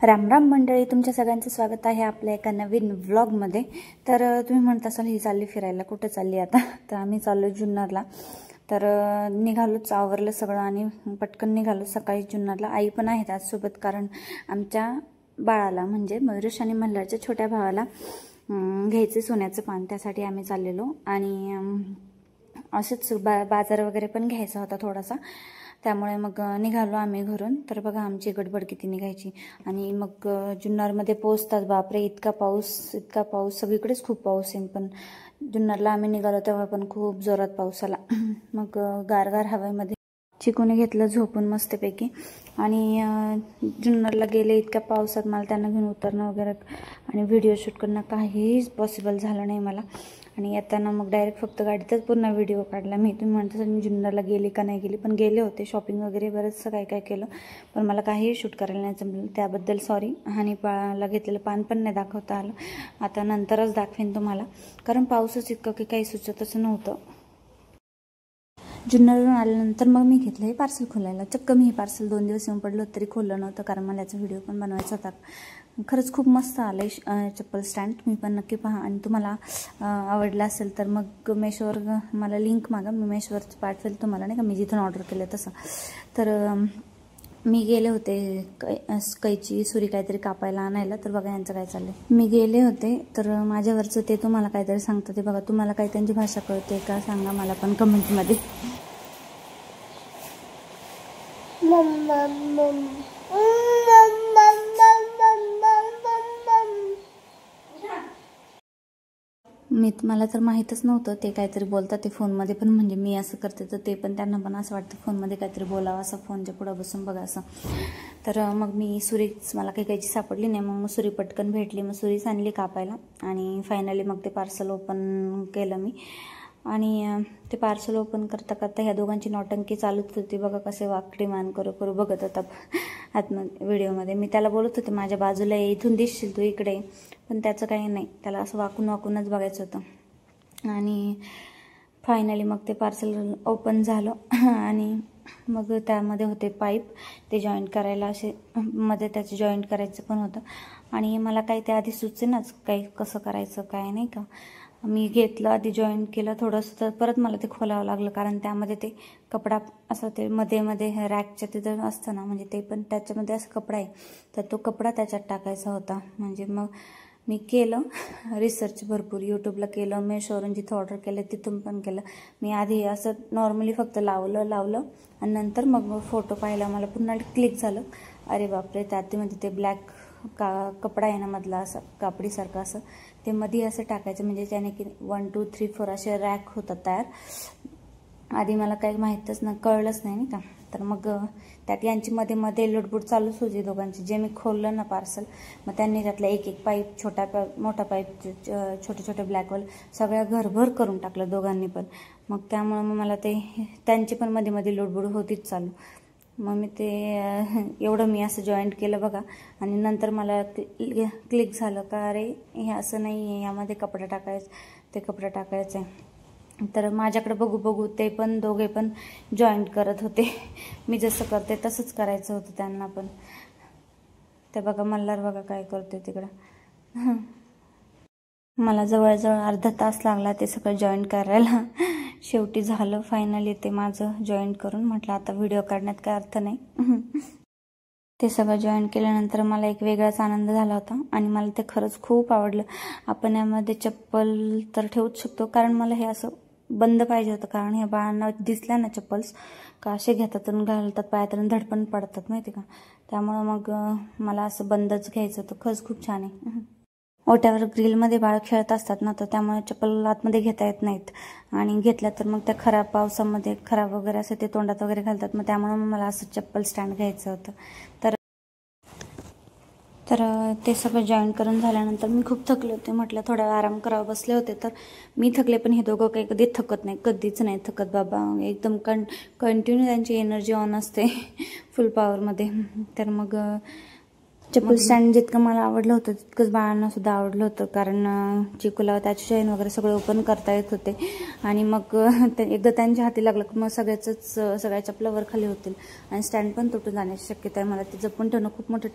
राम राम मंडळी, तुमच्या सगळ्यांचं स्वागत आहे आपल्या एका नवीन व्लॉगमध्ये। तर तुम्ही म्हणत असाल ही चालली फिरायला, कुठे चालली आता? तर आम्ही चाललो जुन्नरला। तर निघालोच, आवरलं सगळं आणि पटकन निघालो सकाळी जुन्नरला। आई पण आहेत आज सोबत, कारण आमच्या बाळाला म्हणजे मयुरेश आणि मल्हारच्या छोट्या भावाला घ्यायचे सोन्याचं पान, त्यासाठी आम्ही चाललेलो। आणि असेच बाजार वगैरे पण घ्यायचा होता थोडासा, त्यामुळे मग निघालो आम्ही घरून। तर बघा आमची गडबड किती निघायची। आणि मग जुन्नरमध्ये पोहोचतात, बापरे इतका पाऊस सगळीकडेच खूप पाऊस आहे। पण जुन्नरला आम्ही निघालो तेव्हा पण खूप जोरात पाऊस आला। मग गारगार हवेमध्ये चिकूने घेतलं झोपून मस्तपैकी। आणि जुन्नरला गेले इतक्या पावसात, मला त्यांना घेऊन उतरणं वगैरे आणि व्हिडिओ शूट करणं काहीच पॉसिबल झालं नाही मला। आणि येताना मग डायरेक्ट फक्त गाडीतच पूर्ण व्हिडिओ काढला मी। तुम्ही म्हणता मी जुन्नरला गेली का नाही गेली, पण गेले होते, शॉपिंग वगैरे बरंचसं काय केलं, पण मला काहीही शूट करायला नाही जमलं, त्याबद्दल सॉरी। आणि बाळाला घेतलेलं पान पण नाही दाखवता आलं, आता नंतरच दाखवेन तुम्हाला, कारण पाऊसच इतकं की काही सुचतच नव्हतं। जुन्नरवरून आल्यानंतर मग मी घेतलं हे पार्सल खोलायला। चक्क मी हे पार्सल 2 दिवस येऊन पडलं तरी खोललं नव्हतं, कारण मला याचा व्हिडिओ पण बनवायचा होता। खरंच खूप मस्त आलं आहे चप्पल स्टँड, तुम्ही पण नक्की पहा। आणि तुम्हाला आवडलं असेल तर मग मेशोवर मला लिंक मागा, मी मेशोवर पाठवेल तुम्हाला, नाही का, मी जिथून ऑर्डर केलं तसं। तर मी गेले होते कैची सुरी काहीतरी कापायला आणायला। तर बघा यांचं काय चाललंय, मी गेले होते तर माझ्यावरचं ते तुम्हाला काहीतरी सांगतं, ते बघा। तुम्हाला काही त्यांची भाषा कळते का सांगा मला पण कमेंटमध्ये। मला तर माहीतच नव्हतं ते काहीतरी बोलतात ते फोनमध्ये, पण म्हणजे मी असं करते तर ते पण, त्यांना पण असं वाटतं फोनमध्ये काहीतरी बोलावं असं, फोनच्या पुढं बसून बघा असं। तर मग मी सुरीच, मला काही सापडली नाही, मग सुरी पटकन भेटली, मग सुरीच आणली कापायला। आणि फायनली मग ते पार्सल ओपन केलं मी। आणि ते पार्सल ओपन करता करता ह्या दोघांची नौटंकी चालूच होती, बघा कसे वाकडी मान करू बघत होता आतमध्ये व्हिडिओमध्ये। मी त्याला बोलत होते माझ्या बाजूला ये, इथून दिसशील तू इकडे, पण त्याचं काही नाही, त्याला असं वाकूनच बघायचं होतं। आणि फायनली मग ते पार्सल ओपन झालं आणि मग त्यामध्ये होते पाईप, ते जॉईंट करायला असे मध्ये त्याचे जॉईंट करायचं पण होतं। आणि मला काही ते आधी सुचेनाच काही कसं करायचं काय, नाही का। मी घेतलं आधी जॉईंट केलं थोडंसं, तर परत मला ते खोलावं लागलं, कारण त्यामध्ये ते कपडा असं ते मध्ये रॅकच्या तिथं असतं ना, म्हणजे ते पण त्याच्यामध्ये असं कपडा आहे, तर तो कपडा त्याच्यात टाकायचा होता। म्हणजे मग मी केलं रिसर्च भरपूर, यूट्यूबला केलं, मेशोवरून जिथं ऑर्डर केलं तिथून पण केलं। मी आधी असं नॉर्मली फक्त लावलं आणि नंतर मग फोटो पाहिला, मला पुन्हा क्लिक झालं, अरे बापरे, त्यामध्ये ते ब्लॅक कपडा आहे ना मधला, असं कापडीसारखं असं, ते मध्ये असं टाकायचं, म्हणजे त्याने की 1 2 3 4 असे रॅक होतात तयार। आधी मला काही माहीतच नाही, कळलंच नाही का। तर मग त्यात यांची मध्ये लुडबुड चालूच होती दोघांची। जे मी खोललं ना पार्सल, मग त्यांनी त्यातला एक पाईप, मोठा पाईप, छोटे ब्लॅकवाल सगळ्या घरभर करून टाकलं दोघांनी पण। मग त्यामुळे मग मला ते त्यांची पण मध्ये लुडबुड होतीच चालू। मग मी ते एवढं मी असं जॉईंट केलं बघा, आणि नंतर मला क्लिक झालं का अरे हे असं नाही आहे, यामध्ये कपडा टाकायचं आहे। तर माझ्याकडे बघू ते पण दोघे पण जॉईंट करत होते, मी जसं करते तसंच करायचं होतं त्यांना पण। ते बघा मल्हार बघा काय करते तिकडं। मला जवळजवळ अर्धा तास लागला ते सगळं जॉईंट करायला। शेवटी झालं फायनली ते माझं जॉईंट करून, म्हटलं आता व्हिडिओ काढण्यात काय अर्थ नाही। ते सगळं जॉईन केल्यानंतर मला एक वेगळाच आनंद झाला होता, आणि मला ते खरंच खूप आवडलं। आपण यामध्ये चप्पल तर ठेवूच शकतो, कारण मला हे असं बंद पाहिजे होतं, कारण हे बाळांना दिसल्या ना चप्पल्स का असे घेतात आणि घालतात पायात आणि धडपण पडतात माहिती का, त्यामुळं मग मला असं बंदच घ्यायचं होतं। खरंच खूप छान आहे। ओट्यावर ग्रिलमध्ये बाळ खेळत असतात ना, तर त्यामुळे चप्पल आतमध्ये घेता येत नाहीत, आणि घेतल्या तर मग त्या खराब पावसामध्ये खराब वगैरे असं ते तोंडात वगैरे घालतात, मग त्यामुळे मला असं चप्पल स्टँड घ्यायचं होतं। तर ते सगळं जॉईन करून झाल्यानंतर मी खूप थकले होते, म्हटलं थोडा आराम करावा, बसले होते। तर मी थकले, पण हे दोघं काही कधी थकत नाही, कधीच नाही थकत बाबा, एकदम कंटिन्यू त्यांची एनर्जी ऑन असते फुल पॉवरमध्ये। तर मग चप्पल स्टँड जितकं मला आवडलं होतं तितकंच बाळांना सुद्धा आवडलं होतं, कारण चिकूला त्याचे चैन वगैरे सगळे ओपन करता येत होते। आणि मग एकदा त्यांच्या हाती लागलं की मग सगळ्या चपला वर खाली होतील, आणि स्टँड पण तुटून जाण्याची शक्यता आहे। मला ते जपून ठेवणं खूप मोठं